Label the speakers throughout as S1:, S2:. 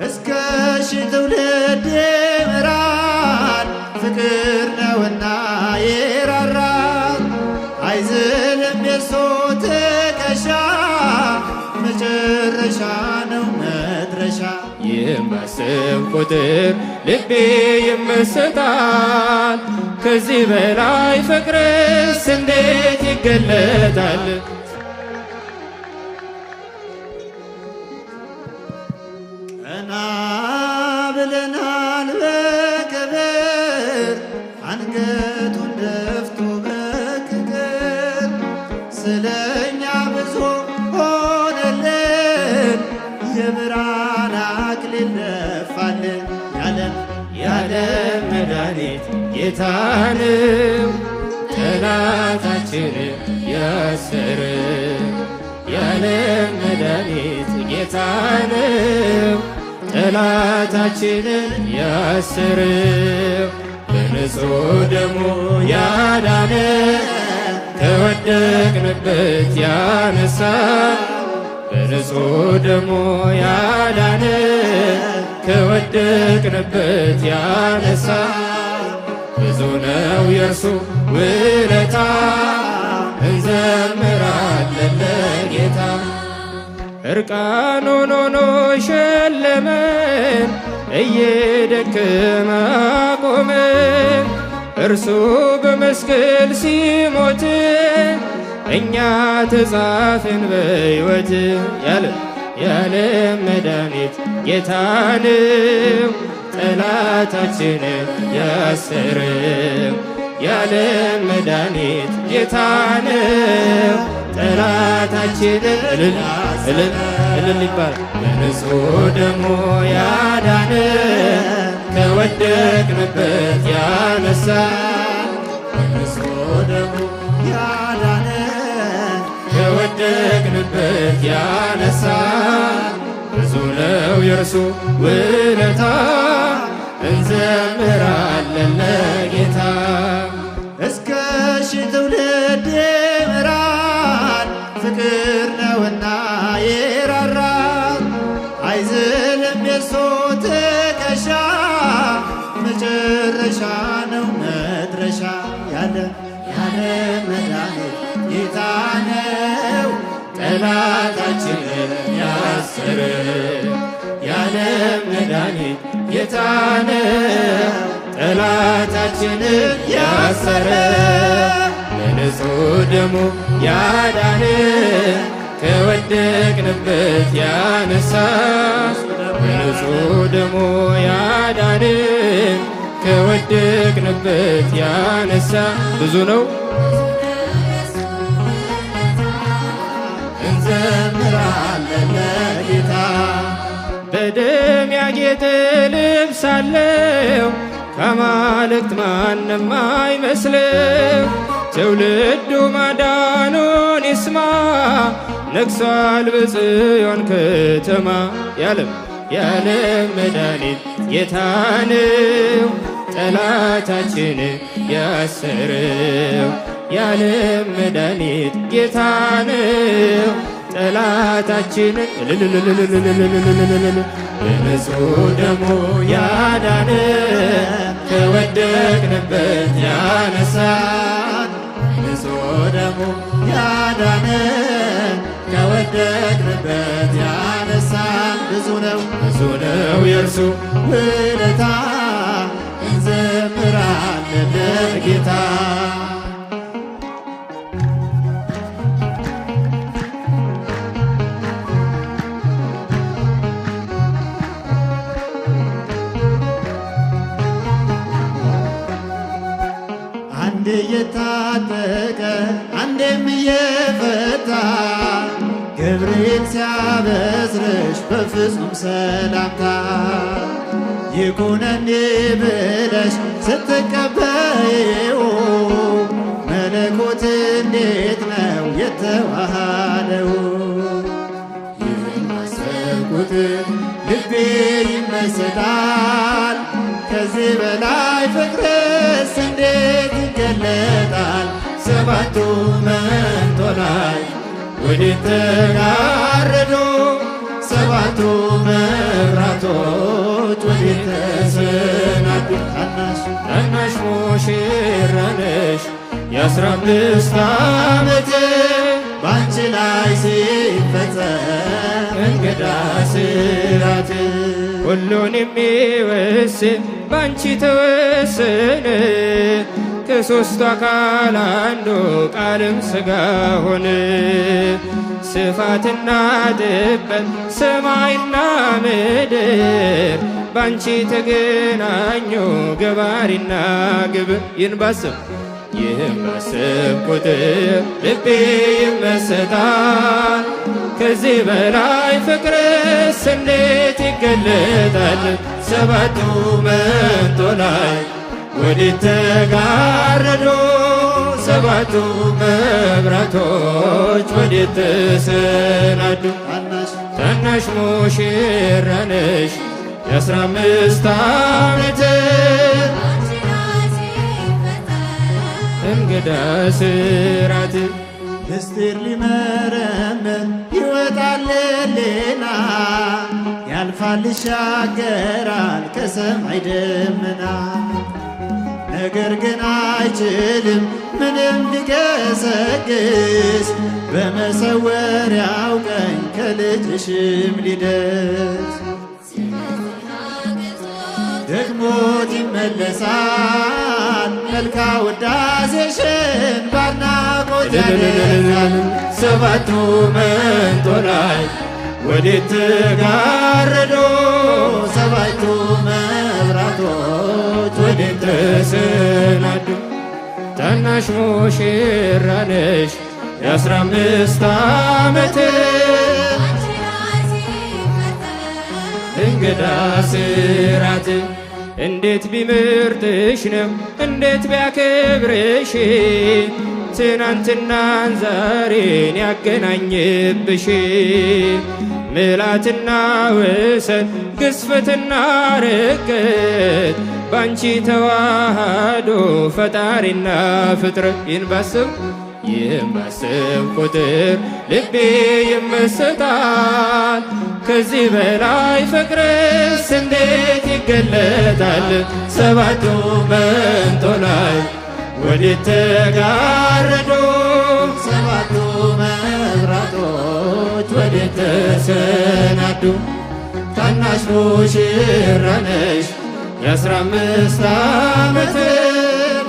S1: እስከ ሺህ ትውልድ ይምራል ፍቅር ነውና ይራራል። አይዝልም የሱ ትከሻ መጨረሻ ነው መድረሻ።
S2: የማስብ ቁጥር ልቤ ይመሰጣል። ከዚህ በላይ ፍቅርስ እንዴት ይገለጣል?
S1: ቀና ብለናል በክብር አንገቱን ደፍቶ በፍቅር ስለኛ ብዙ ሆነልን የብርሃን አክሊል ደፋልን።
S2: የዓለም መድኃኒት ጌታ ነው ጠላታችንን ያሰረ። የዓለም መድኃኒት ጌታ ነው ጠላታችንን ያሰረ። በንጹሕ ደሙ ያዳነ ከወደቅንበት ያነሳ። በንጹሕ ደሙ ያዳነ ከወደቅንበት ያነሳ። ብዙ ነው የእርሱ ውለታ እንዘምራለን ለጌታ። እርቃኑን ሆኖ ሸለመን እየደከመ አቆመን። እርሱ በመስቀል ሲሞት እኛ ተጻፍን በሕይወት። የዓለም መድኃኒት ጌታ ነው ጠላታችንን ያሰረው። የዓለም መድኃኒት ጌታ ነው ጠላታችንን እልል ይባላል። በንጹሕ ደሙ ያዳነ ከወደቅንበት ያነሳ።
S1: በንጹሕ ደሙ ያዳነ
S2: ከወደቅንበት ያነሳ። ብዙ ነው የእርሱ ውለታ እንዘምራለን ለጌታ።
S1: እስከ ሺህ ትውልድ ይምራል ፍቅር ነውና ይራራል። አይዝልም የሱ ትከሻ መጨረሻ ነው መድረሻ። የዓለም መድኃኒት ጌታ ነው
S2: ጠላታችንን ያሰረ። የዓለም መድኃኒት ጌታ ነው ጠላታችንን ያሰረ። በንጹሕ ደሙ ያዳነ ከወደቅንበት ያነሳ። በንጹሕ ደሙ ያዳነ ከወደቅንበት ያነሳ። ብዙ ነው
S1: እንዘምራለን ለጌታ።
S2: በደም ያጌጠ ልብስ አለው ከአማልክት ማንም አይመስለው። ትውልዱ ማዳኑን ይስማ ነግሷል በጽዮን ከተማ። የዓለም መድኃኒት ጌታ ነው ጠላታችንን ያሰረው። የዓለም መድኃኒት ጌታ ነው ጠላታችንን በንጹሕ ደሙ ያዳነ ከወደቅንበት ያነሳን።
S1: በንጹሕ ደሙ ያዳነ ከወደቅንበት ያነሳን። ብዙ ነው
S2: የእርሱ
S1: ውለታ እንዘምራለን ለጌታ። አንድ እየታጠቀ አንዴም እየፈታ ገብርኤል ሲያበስርሽ በፍጹም ሰላምታ ይኩነኒ ብለሽ ስትቀበይው መለኮት እንዴት ነው የተዋሃደው? የማሰብኩት ልቤ ይመሰጣል። ከዚህ በላይ ፍቅርስ እንዴት ይገለጣል? ሰባቱ መንጦላዕት ወዴት ተጋረዱ? ሰባቱ መብራቶች ወዴት ተሰናዱ
S2: ታናሽ ሙሽራ ነሽ የ15 ዓመት
S1: ባንቺ ላይ ሲፈጸም እንግዳ ስራት
S2: ሁሉን የሚወስን ባንቺ ተወሰነ ከሦስቱ አካል አንዱ ቃልም ሥጋ ሆነ። ስፋትና ጥበት ሰማይና ምድር ባንቺ ተገናኙ ገባሪና ግብር ይህን ባስብ ቁጥር ልቤ ይመሰጣል። ከዚህ በላይ ፍቅርስ እንዴት ይገለጣል? ሰባቱ መንጦላዕት ወዴት ተጋረዱ? ሰባቱ መብራቶች ወዴት ተሰናዱ? ታናሽ ሙሽራ ነሽ የ15 ዓመት እንግዳ ስራት
S1: ምስጢር ሊመረምር ይወጣል ሌና ያልፋል ይሻገራል ከሰማይ ደመና። ነገር ግን አይችልም ምንም ሊገሰግስ በመሰወሪያው ቀኝ ከልጅሽም ሊደርስ ደግሞት ይመለሳል መልካ ውዳሴሽን ባድናቆት ያደርጋል።
S2: ሰባቱ መንጦላዕት ወዴት ተጋረዱ?
S1: ሰባቱ መብራቶች ወዴት
S2: ተሰናዱ? ታናሽ ሙሽራ ነሽ የ15 ዓመት እንግዳ ስራት እንዴት ቢምርጥሽ ነው እንዴት ቢያከብርሽ ትናንትናን ዛሬን ያገናኝብሽ ምልአትና ወሰን ግዝፈትና ርቀት ባንቺ ተዋሃዶ ፈጣሪና ፍጥረት ይህን ባስብ ቁጥር ልቤ ይመሰጣል። ከዚህ በላይ ፍቅርስ እንዴት ይገለጣል? ሰባቱ መንጦላዕት ወዴት ተጋረዱ?
S1: ሰባቱ መብራቶች ወዴት ተሰናዱ?
S2: ታናሽ ሙሽራ ነሽ የ15 ዓመት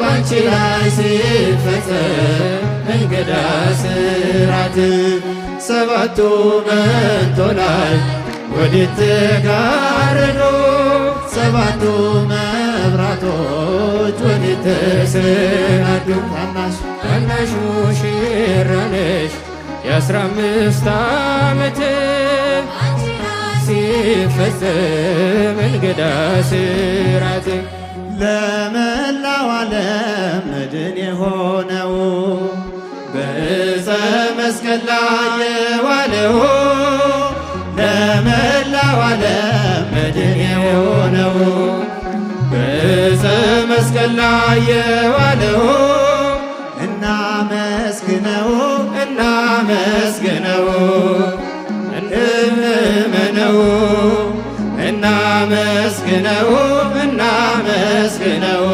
S2: ባንቺ ላይ ሲፈጸም እንግዳ ስራት ሰባቱ መንጦላዕት ወዴት ተጋረዱ?
S1: ሰባቱ መብራቶች ወዴት ተሰናዱ?
S2: ታናሽ ሙሽራ ነሽ የ15 ዓመት ሲፈጸም እንግዳ ስራት
S1: ለመላው ዓለም መድን የሆነው በዕፀ መስቀል ላይ የዋለው ለመላው ዓለም መድን የሆነው በዕፀ መስቀል ላይ የዋለው እናመስግነው እናመስግነው እንመነው እናመስግነው እናመስግነው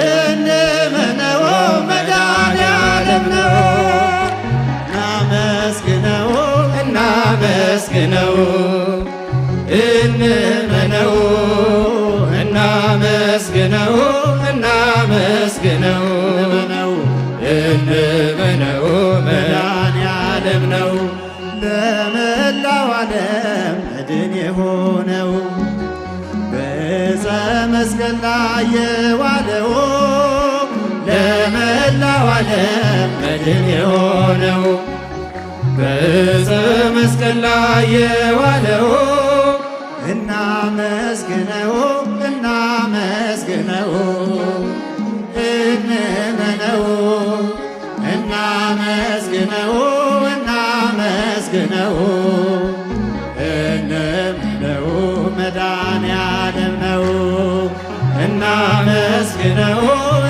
S1: እንመነው መድኃኔዓለም ነው። እናመስግነው እናመስግነው እንመነው እናመስግነው እናመስግነው እንመነው መድኃኔዓለም ነው። ለመላው ዓለም መድን የሆነው በዕፀ መስቀል ላይ የዋለው ለመላው ዓለም መድን የሆነው በዕፀ መስቀል ላይ የዋለው እናመስግነው እናመስግነው እንመነው እናመስግነው እናመስግነው እንመነው መድኃኔዓለም ነው። እናመስግነው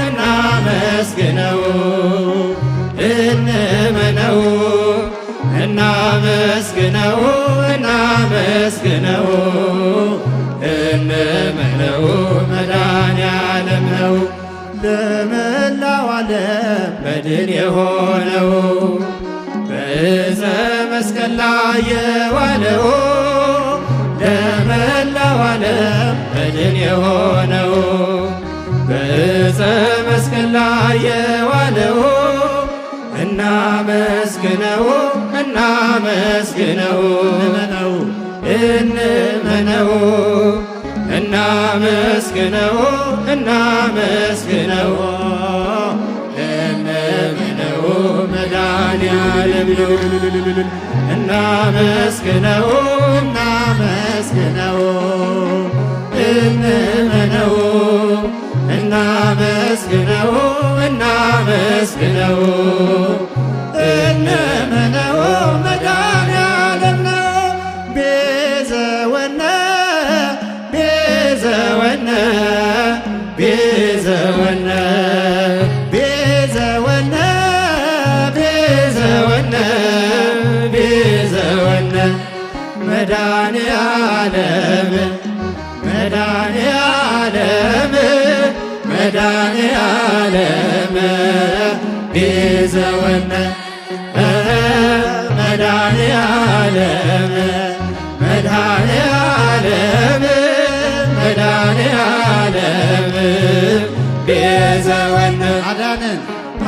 S1: እናመስግነው እንመነው እናመስግነው እናመስግነው
S2: እንመነው መድኃኔዓለም ነው።
S1: ለመላው ዓለም
S2: መድን የሆነው በዕፀ መስቀል ላይ የዋለው ለመላው ዓለም መድን የሆነው በዕፀ መስቀል ላይ የዋለው እናመስግነው እናመስግነው
S1: እንመነው
S2: እንመነው እናመስግነው እናመስግነው እንመነው መድኃኔዓለም ነው። እናመስግነው
S1: እናመስግነው
S2: እንመነው እናመስግነው እናመስግነው
S1: እንመነው መድኃኔዓለም ነው። ቤዘወነ
S2: ቤዘወነ ቤዘወነ
S1: ቤዘወነ
S2: ቤዘወነ ቤዘወነ መድኃኔዓለም መድኃኔዓለም መድኃኔዓለም ቤዘወነ መድኃኔዓለም መድኃኔዓለም መድኃኔዓለም ቤዘወነ
S1: አዳነን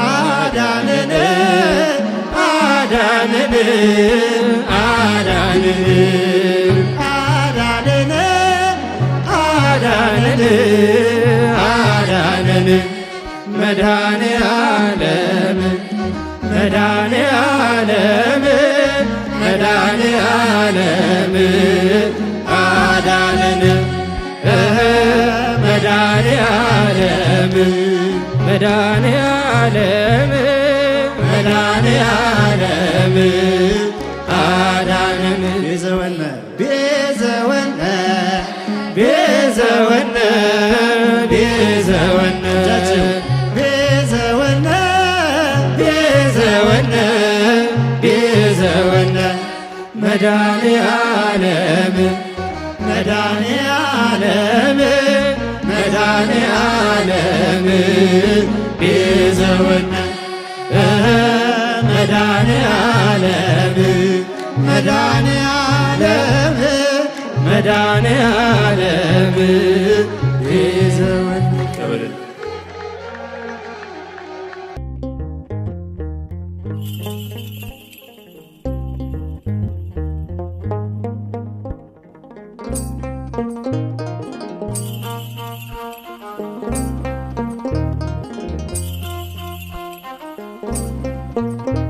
S2: አዳነን አዳነን አዳነን
S1: አዳነን
S2: አዳነን አዳነን መድኃኔዓለም መድኃኔዓለም መድኃኔዓለም አዳነን መድኃኔዓለም መድኃኔዓለም መድኃኔዓለም አዳነን
S1: ቤዘወነ ቤዘወነ
S2: ቤዘወነ ቤዘወነ
S1: ቤዘወነ
S2: ቤዘወነ ቤዘወነ መድኃኔዓለም መድኃኔዓለም መድኃኔዓለም ቤዘወነ መድኃኔዓለም
S1: መድኃኔዓለም
S2: መድኃኔዓለም ቤዘወነ
S1: Thank you.